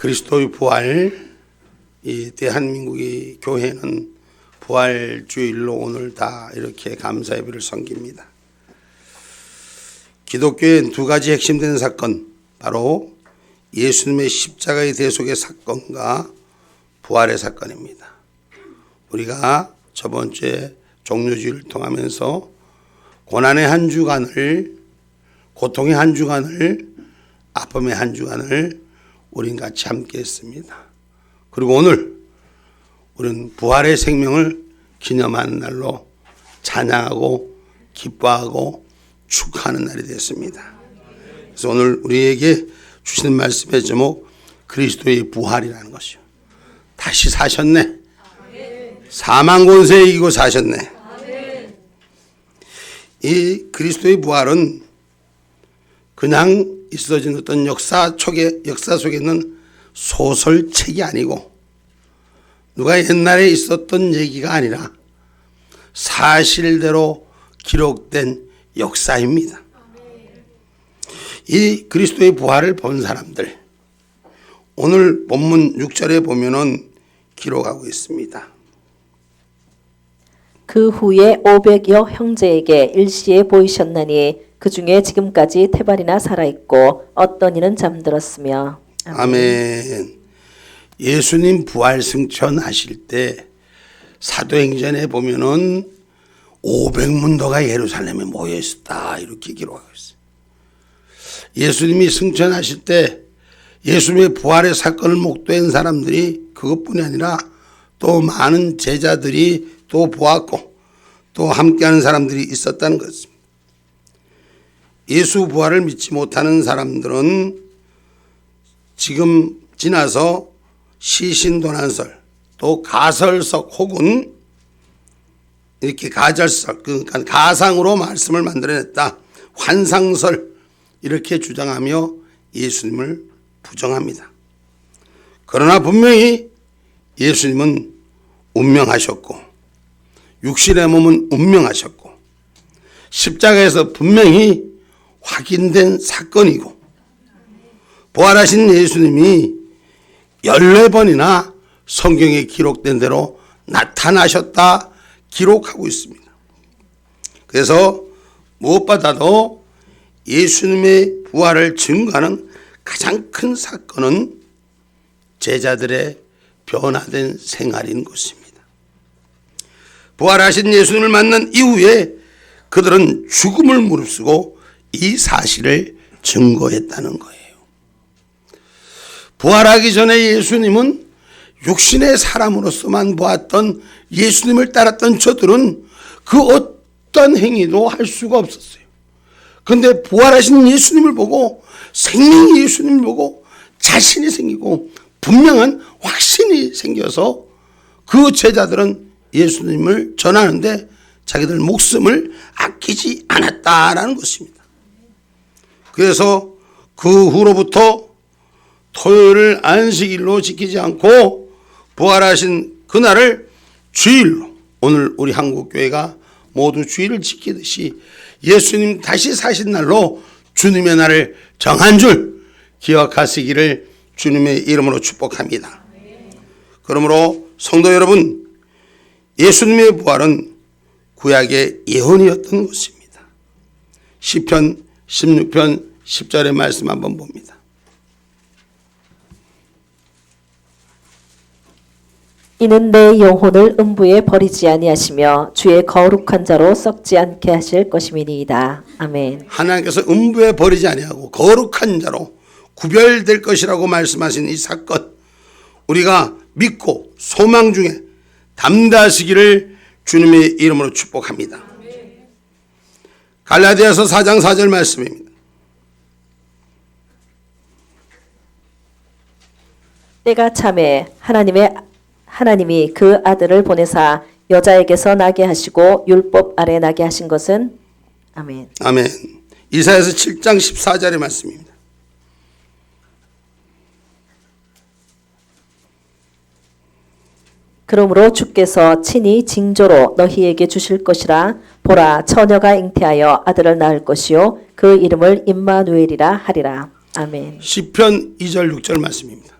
그리스도의 부활, 이 대한민국의 교회는 부활주일로 오늘 다 이렇게 감사 예배를 섬깁니다. 기독교의 두 가지 핵심되는 사건, 바로 예수님의 십자가의 대속의 사건과 부활의 사건입니다. 우리가 저번 주에 종료주일을 통하면서 고난의 한 주간을, 고통의 한 주간을, 아픔의 한 주간을 우린 같이 함께 했습니다. 그리고 오늘 우리는 부활의 생명을 기념하는 날로 찬양하고 기뻐하고 축하하는 날이 됐습니다. 그래서 오늘 우리에게 주시는 말씀의 제목, 그리스도의 부활이라는 것이요. 다시 사셨네. 사망 권세 이기고 사셨네. 이 그리스도의 부활은 그냥 있어진 어떤 역사 속에 있는 소설책이 아니고 누가 옛날에 있었던 얘기가 아니라 사실대로 기록된 역사입니다. 이 그리스도의 부활을 본 사람들, 오늘 본문 6절에 보면은 기록하고 있습니다. 그 후에 500여 형제에게 일시에 보이셨나니 그 중에 지금까지 태발이나 살아있고 어떤 이는 잠들었으며. 아멘. 예수님 부활 승천하실 때 사도행전에 보면은 500문도가 예루살렘에 모여 있었다, 이렇게 기록하고 있어요. 예수님이 승천하실 때 예수님의 부활의 사건을 목도한 사람들이 그것뿐이 아니라 또 많은 제자들이 또 보았고 또 함께하는 사람들이 있었다는 것입니다. 예수 부활을 믿지 못하는 사람들은 지금 지나서 시신도난설, 또 가설석 혹은 이렇게 가절설, 그러니까 가상으로 말씀을 만들어냈다, 환상설, 이렇게 주장하며 예수님을 부정합니다. 그러나 분명히 예수님은 운명하셨고 육신의 몸은 운명하셨고 십자가에서 분명히 확인된 사건이고 부활하신 예수님이 14번이나 성경에 기록된 대로 나타나셨다 기록하고 있습니다. 그래서 무엇보다도 예수님의 부활을 증거하는 가장 큰 사건은 제자들의 변화된 생활인 것입니다. 부활하신 예수님을 만난 이후에 그들은 죽음을 무릅쓰고 이 사실을 증거했다는 거예요. 부활하기 전에 예수님은 육신의 사람으로서만 보았던 예수님을 따랐던 저들은 그 어떤 행위도 할 수가 없었어요. 그런데 부활하신 예수님을 보고, 생명 예수님을 보고 자신이 생기고 분명한 확신이 생겨서 그 제자들은 예수님을 전하는데 자기들 목숨을 아끼지 않았다라는 것입니다. 그래서 그 후로부터 토요일을 안식일로 지키지 않고 부활하신 그날을 주일로, 오늘 우리 한국교회가 모두 주일을 지키듯이 예수님 다시 사신 날로 주님의 날을 정한 줄 기억하시기를 주님의 이름으로 축복합니다. 그러므로 성도 여러분, 예수님의 부활은 구약의 예언이었던 것입니다. 시편 16편 10절의 말씀 한번 봅니다. 이는 내 영혼을 음부에 버리지 아니하시며 주의 거룩한 자로 썩지 않게 하실 것임이니이다. 아멘. 하나님께서 음부에 버리지 아니하고 거룩한 자로 구별될 것이라고 말씀하신 이 사건, 우리가 믿고 소망 중에 담대하시기를 주님의 이름으로 축복합니다. 갈라디아서 4장 4절 말씀입니다. 때가 참에 하나님이 그 아들을 보내사 여자에게서 나게 하시고 율법 아래 나게 하신 것은. 아멘. 아멘. 이사야서 7장 14절의 말씀입니다. 그러므로 주께서 친히 징조로 너희에게 주실 것이라. 보라, 처녀가 잉태하여 아들을 낳을 것이요 그 이름을 임마누엘이라 하리라. 아멘. 시편 2절 6절 말씀입니다.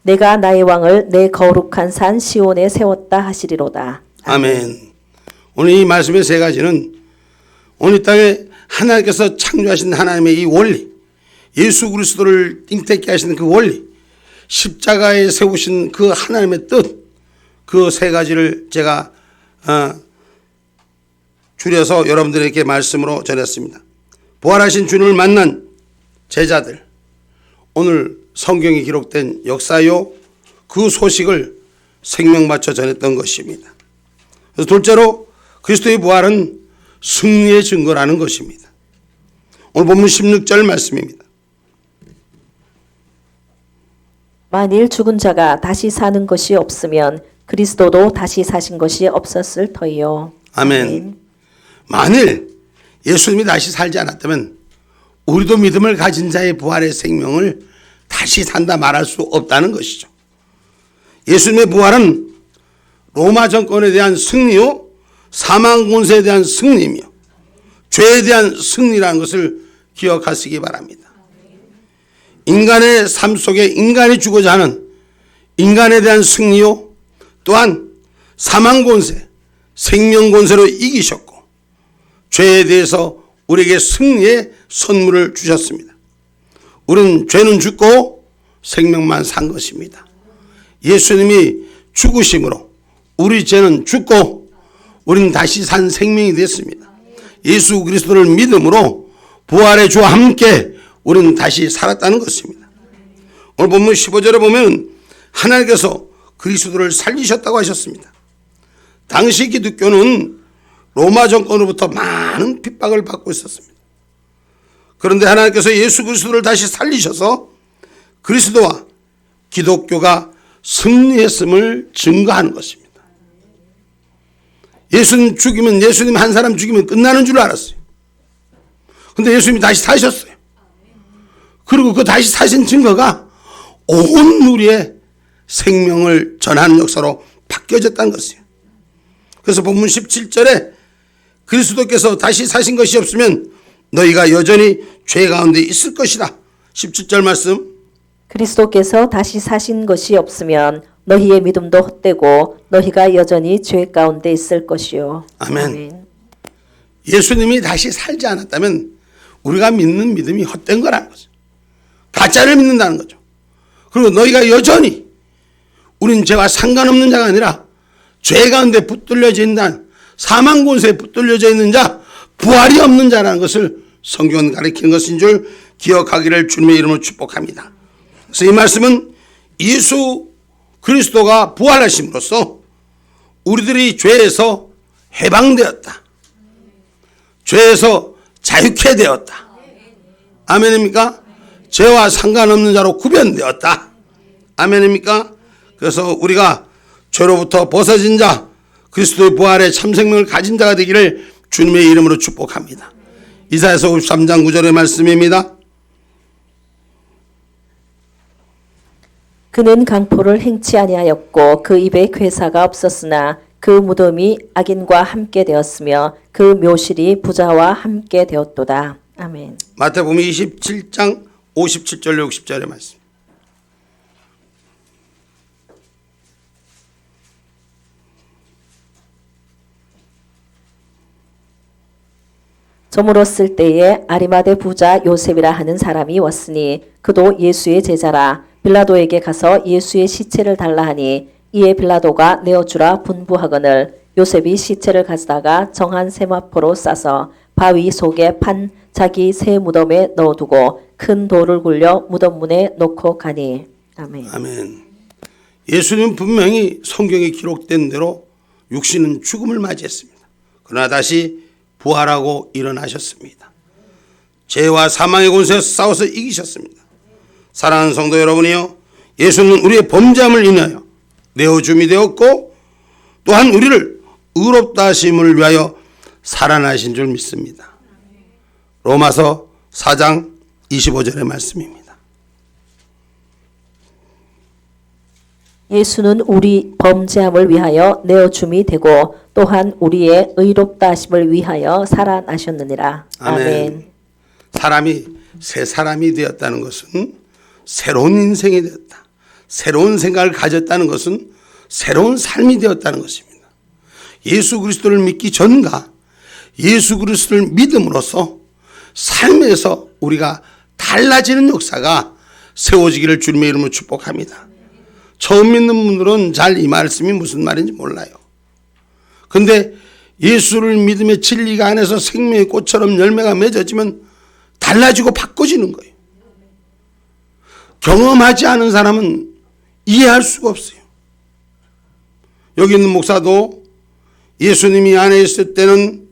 내가 나의 왕을 내 거룩한 산 시온에 세웠다 하시리로다. 아멘. 오늘 이 말씀의 세 가지는 오늘 이 땅에 하나님께서 창조하신 하나님의 이 원리, 예수 그리스도를 잉태케 하시는 그 원리, 십자가에 세우신 그 하나님의 뜻, 그 세 가지를 제가 줄여서 여러분들에게 말씀으로 전했습니다. 부활하신 주님을 만난 제자들, 오늘 성경에 기록된 역사요 그 소식을 생명맞춰 전했던 것입니다. 그래서 둘째로 그리스도의 부활은 승리의 증거라는 것입니다. 오늘 본문 16절 말씀입니다. 만일 죽은 자가 다시 사는 것이 없으면 그리스도도 다시 사신 것이 없었을 터이요. 아멘. 만일 예수님이 다시 살지 않았다면 우리도 믿음을 가진 자의 부활의 생명을 다시 산다 말할 수 없다는 것이죠. 예수님의 부활은 로마 정권에 대한 승리요, 사망 권세에 대한 승리이며 죄에 대한 승리라는 것을 기억하시기 바랍니다. 인간의 삶 속에 인간이 주고자 하는 인간에 대한 승리요, 또한 사망 권세, 생명 권세로 이기셨고 죄에 대해서 우리에게 승리의 선물을 주셨습니다. 우리는 죄는 죽고 생명만 산 것입니다. 예수님이 죽으심으로 우리 죄는 죽고 우리는 다시 산 생명이 됐습니다. 예수 그리스도를 믿음으로 부활의 주와 함께 우리는 다시 살았다는 것입니다. 오늘 본문 15절에 보면 하나님께서 그리스도를 살리셨다고 하셨습니다. 당시 기독교는 로마 정권으로부터 많은 핍박을 받고 있었습니다. 그런데 하나님께서 예수 그리스도를 다시 살리셔서 그리스도와 기독교가 승리했음을 증거하는 것입니다. 예수님 죽이면, 예수님 한 사람 죽이면 끝나는 줄 알았어요. 근데 예수님이 다시 사셨어요. 그리고 그 다시 사신 증거가 온 우리의 생명을 전하는 역사로 바뀌어졌다는 것이에요. 그래서 본문 17절에 그리스도께서 다시 사신 것이 없으면 너희가 여전히 죄 가운데 있을 것이다. 17절 말씀. 그리스도께서 다시 사신 것이 없으면 너희의 믿음도 헛되고 너희가 여전히 죄 가운데 있을 것이요. 아멘. 예수님이 다시 살지 않았다면 우리가 믿는 믿음이 헛된 거라는 거죠. 가짜를 믿는다는 거죠. 그리고 너희가 여전히, 우린 죄와 상관없는 자가 아니라 죄 가운데 붙들려져 있는, 사망 권세에 붙들려져 있는 자, 부활이 없는 자라는 것을 성경은 가리키는 것인 줄 기억하기를 주님의 이름으로 축복합니다. 그래서 이 말씀은 예수 그리스도가 부활하심으로써 우리들이 죄에서 해방되었다. 죄에서 자유케 되었다. 아멘입니까? 죄와 상관없는 자로 구변되었다. 아멘입니까? 그래서 우리가 죄로부터 벗어진 자, 그리스도의 부활의 참생명을 가진 자가 되기를 주님의 이름으로 축복합니다. 이사야서 53장 9절의 말씀입니다. 그는 강포를 행치 아니하였고 그 입에 괴사가 없었으나 그 무덤이 악인과 함께 되었으며 그 묘실이 부자와 함께 되었도다. 아멘. 마태복음 27장 57절 60절의 말씀. 저물었을 때에 아리마대 부자 요셉이라 하는 사람이 왔으니 그도 예수의 제자라. 빌라도에게 가서 예수의 시체를 달라 하니 이에 빌라도가 내어주라 분부하거늘 요셉이 시체를 가져다가 정한 세마포로 싸서 바위 속에 판 자기 새 무덤에 넣어두고 큰 돌을 굴려 무덤 문에 놓고 가니. 아멘. 아멘. 예수님은 분명히 성경에 기록된 대로 육신은 죽음을 맞이했습니다. 그러나 다시 부활하고 일어나셨습니다. 죄와 사망의 권세에 싸워서 이기셨습니다. 사랑하는 성도 여러분이요, 예수는 우리의 범죄함을 인하여 내어줌이 되었고 또한 우리를 의롭다 하심을 위하여 살아나신 줄 믿습니다. 로마서 4장 25절의 말씀입니다. 예수는 우리 범죄함을 위하여 내어줌이 되고 또한 우리의 의롭다 하심을 위하여 살아나셨느니라. 아멘. 사람이 새 사람이 되었다는 것은 새로운 인생이 되었다. 새로운 생각을 가졌다는 것은 새로운 삶이 되었다는 것입니다. 예수 그리스도를 믿기 전과 예수 그리스도를 믿음으로써 삶에서 우리가 달라지는 역사가 세워지기를 주님의 이름으로 축복합니다. 처음 믿는 분들은 잘 이 말씀이 무슨 말인지 몰라요. 근데 예수를 믿음의 진리가 안에서 생명의 꽃처럼 열매가 맺어지면 달라지고 바꿔지는 거예요. 경험하지 않은 사람은 이해할 수가 없어요. 여기 있는 목사도 예수님이 안에 있을 때는,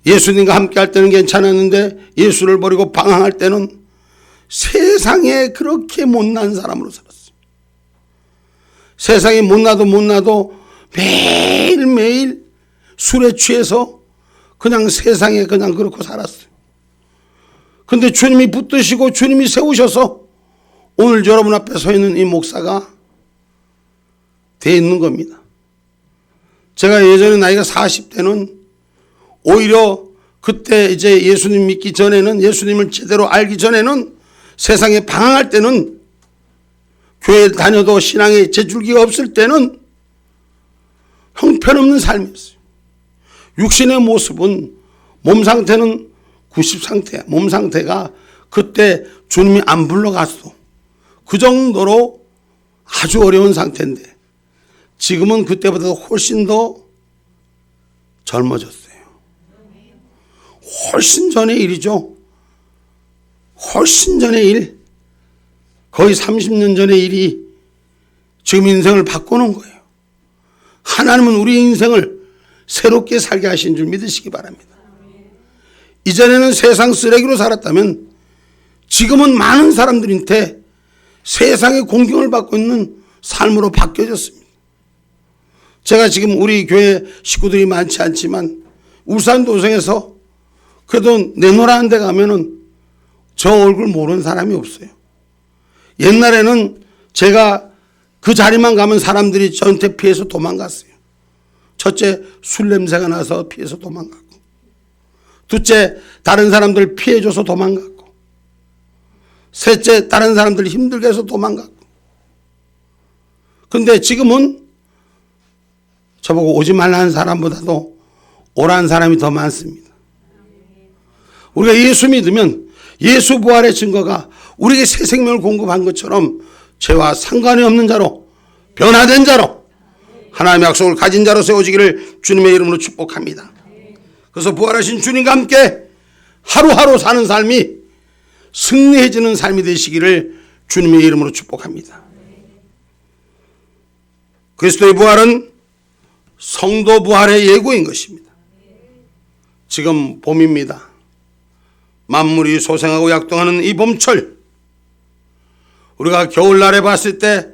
예수님과 함께 할 때는 괜찮았는데 예수를 버리고 방황할 때는 세상에 그렇게 못난 사람으로 살았어요. 세상에 못나도 매일매일 술에 취해서 그냥 세상에 그냥 그렇고 살았어요. 근데 주님이 붙드시고 주님이 세우셔서 오늘 여러분 앞에 서 있는 이 목사가 돼 있는 겁니다. 제가 예전에 나이가 40대는 오히려 그때 이제 예수님 믿기 전에는, 예수님을 제대로 알기 전에는, 세상에 방황할 때는, 교회 다녀도 신앙에 재줄기가 없을 때는 형편없는 삶이었어요. 육신의 모습은, 몸 상태는 90 상태야. 몸 상태가 그때 주님이 안 불러갔어. 그 정도로 아주 어려운 상태인데 지금은 그때보다 훨씬 더 젊어졌어요. 훨씬 전의 일이죠. 훨씬 전의 일. 거의 30년 전의 일이 지금 인생을 바꾸는 거예요. 하나님은 우리 인생을 새롭게 살게 하신 줄 믿으시기 바랍니다. 이전에는 세상 쓰레기로 살았다면 지금은 많은 사람들한테 세상의 공경을 받고 있는 삶으로 바뀌어졌습니다. 제가 지금 우리 교회 식구들이 많지 않지만 울산 도성에서 그래도 내노라는 데 가면은 저 얼굴 모르는 사람이 없어요. 옛날에는 제가 그 자리만 가면 사람들이 저한테 피해서 도망갔어요. 첫째, 술 냄새가 나서 피해서 도망갔고, 둘째, 다른 사람들 피해줘서 도망갔고, 셋째, 다른 사람들 힘들게 해서 도망갔고. 근데 지금은 저보고 오지 말라는 사람보다도 오라는 사람이 더 많습니다. 우리가 예수 믿으면 예수 부활의 증거가 우리에게 새 생명을 공급한 것처럼 죄와 상관이 없는 자로, 변화된 자로, 하나님의 약속을 가진 자로 세워지기를 주님의 이름으로 축복합니다. 그래서 부활하신 주님과 함께 하루하루 사는 삶이 승리해지는 삶이 되시기를 주님의 이름으로 축복합니다. 그리스도의 부활은 성도 부활의 예고인 것입니다. 지금 봄입니다. 만물이 소생하고 약동하는 이 봄철, 우리가 겨울날에 봤을 때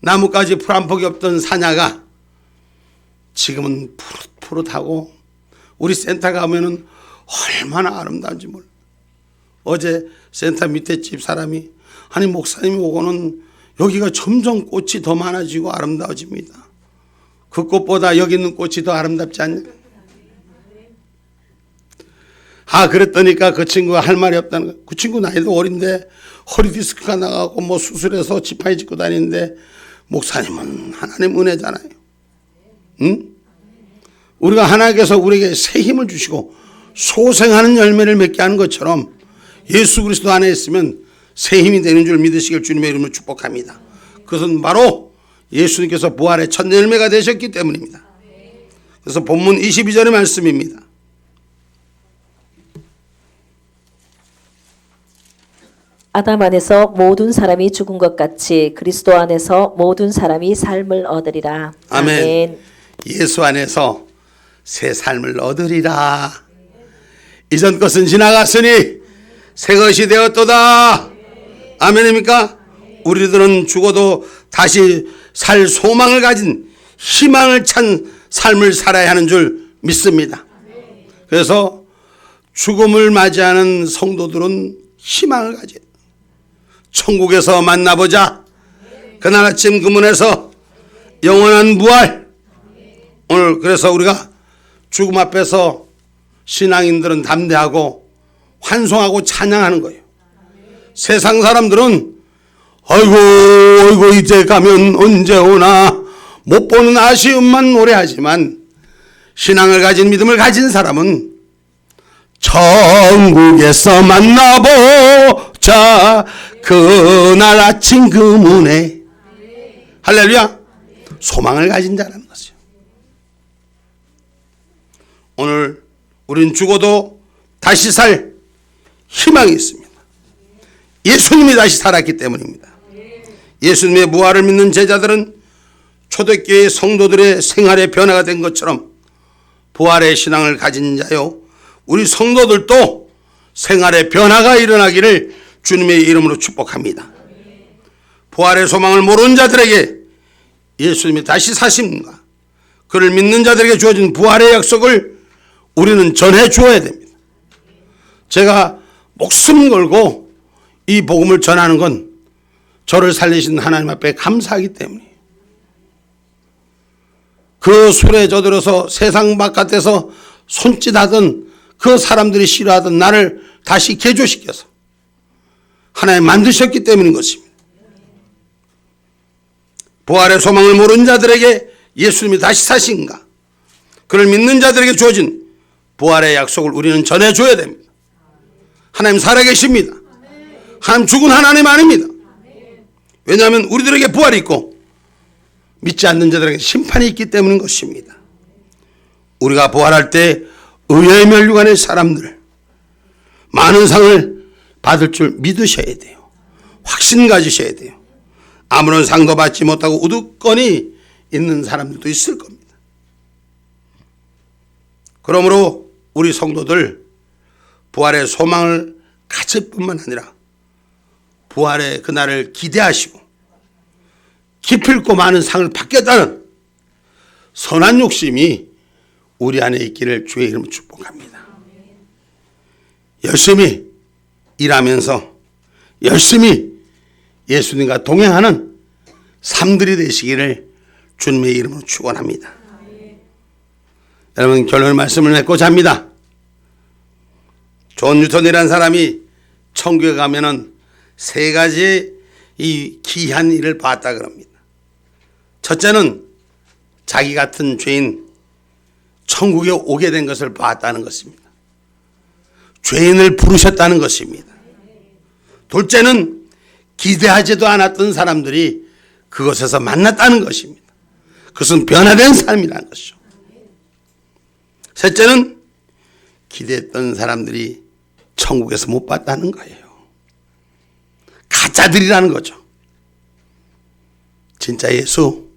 나뭇가지 풀 한 폭이 없던 산야가 지금은 푸릇푸릇하고 우리 센터 가면은 얼마나 아름다운지 몰라. 어제 센터 밑에 집 사람이, 아니 목사님이 오고는 여기가 점점 꽃이 더 많아지고 아름다워집니다. 그 꽃보다 여기 있는 꽃이 더 아름답지 않냐? 그랬더니까 그 친구가 할 말이 없다는 거야. 그 친구 나이도 어린데 허리 디스크가 나가고 뭐 수술해서 지팡이 짚고 다니는데 목사님은 하나님 은혜잖아요. 응? 우리가 하나님께서 우리에게 새 힘을 주시고 소생하는 열매를 맺게 하는 것처럼 예수 그리스도 안에 있으면 새 힘이 되는 줄 믿으시길 주님의 이름으로 축복합니다. 그것은 바로 예수님께서 부활의 첫 열매가 되셨기 때문입니다. 그래서 본문 22절의 말씀입니다. 아담 안에서 모든 사람이 죽은 것 같이 그리스도 안에서 모든 사람이 삶을 얻으리라. 아멘. 아멘. 예수 안에서 새 삶을 얻으리라. 이전 것은 지나갔으니 새 것이 되었도다. 아멘입니까? 우리들은 죽어도 다시 살 소망을 가진, 희망을 찬 삶을 살아야 하는 줄 믿습니다. 그래서 죽음을 맞이하는 성도들은 희망을 가져요. 천국에서 만나보자. 그날 아침 그 문에서 영원한 부활. 오늘 그래서 우리가 죽음 앞에서 신앙인들은 담대하고 환송하고 찬양하는 거예요. 세상 사람들은 아이고 이제 가면 언제 오나 못 보는 아쉬움만 노래하지만 신앙을 가진 믿음을 가진 사람은 천국에서 만나보자 그날 아침 그 문에 할렐루야 소망을 가진 자라는 것이요. 오늘 우린 죽어도 다시 살 희망이 있습니다. 예수님이 다시 살았기 때문입니다. 예수님의 부활을 믿는 제자들은 초대교회 성도들의 생활의 변화가 된 것처럼 부활의 신앙을 가진 자요 우리 성도들도 생활의 변화가 일어나기를 주님의 이름으로 축복합니다. 부활의 소망을 모르는 자들에게 예수님이 다시 사십니다. 그를 믿는 자들에게 주어진 부활의 약속을 우리는 전해 주어야 됩니다. 제가 목숨 걸고 이 복음을 전하는 건 저를 살리신 하나님 앞에 감사하기 때문이에요. 그 술에 젖들어서 세상 바깥에서 손짓하던 그 사람들이 싫어하던 나를 다시 개조시켜서 하나님 만드셨기 때문인 것입니다. 부활의 소망을 모르는 자들에게 예수님이 다시 사신가 그를 믿는 자들에게 주어진 부활의 약속을 우리는 전해줘야 됩니다. 하나님 살아계십니다. 하나님 죽은 하나님 아닙니다. 왜냐하면 우리들에게 부활이 있고 믿지 않는 자들에게 심판이 있기 때문인 것입니다. 우리가 부활할 때 의의 멸류관의 사람들 많은 상을 받을 줄 믿으셔야 돼요. 확신 가지셔야 돼요. 아무런 상도 받지 못하고 우두꺼니 있는 사람들도 있을 겁니다. 그러므로 우리 성도들 부활의 소망을 가질 뿐만 아니라 부활의 그날을 기대하시고 기필코 많은 상을 받겠다는 선한 욕심이 우리 안에 있기를 주의 이름으로 축복합니다. 열심히 일하면서 열심히 예수님과 동행하는 삶들이 되시기를 주님의 이름으로 축원합니다. 여러분 결론 말씀을 맺고자 합니다. 존 뉴턴이라는 사람이 천국에 가면은 세 가지의 이 기이한 일을 봤다 그럽니다. 첫째는 자기 같은 죄인 천국에 오게 된 것을 봤다는 것입니다. 죄인을 부르셨다는 것입니다. 둘째는 기대하지도 않았던 사람들이 그것에서 만났다는 것입니다. 그것은 변화된 삶이라는 것이죠. 셋째는 기대했던 사람들이 천국에서 못 봤다는 거예요. 가짜들이라는 거죠. 진짜 예수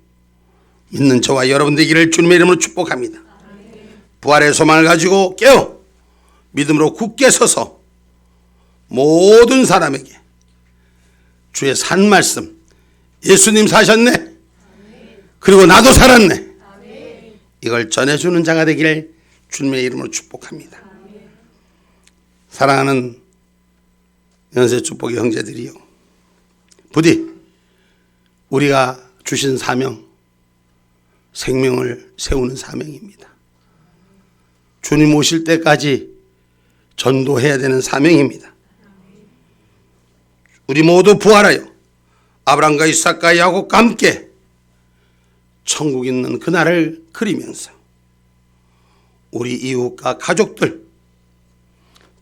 믿는 저와 여러분 되기를 주님의 이름으로 축복합니다. 부활의 소망을 가지고 깨어 믿음으로 굳게 서서 모든 사람에게 주의 산 말씀 예수님 사셨네 그리고 나도 살았네 이걸 전해주는 자가 되기를 주님의 이름으로 축복합니다. 사랑하는 연세 축복의 형제들이요, 부디 우리가 주신 사명 생명을 세우는 사명입니다. 주님 오실 때까지 전도해야 되는 사명입니다. 우리 모두 부활하여 아브라함과 이삭과 야곱과 함께 천국 있는 그날을 그리면서 우리 이웃과 가족들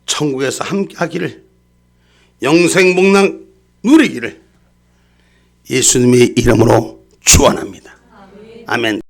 천국에서 함께 하기를 영생 복락 누리기를 예수님의 이름으로 축원합니다. 아멘.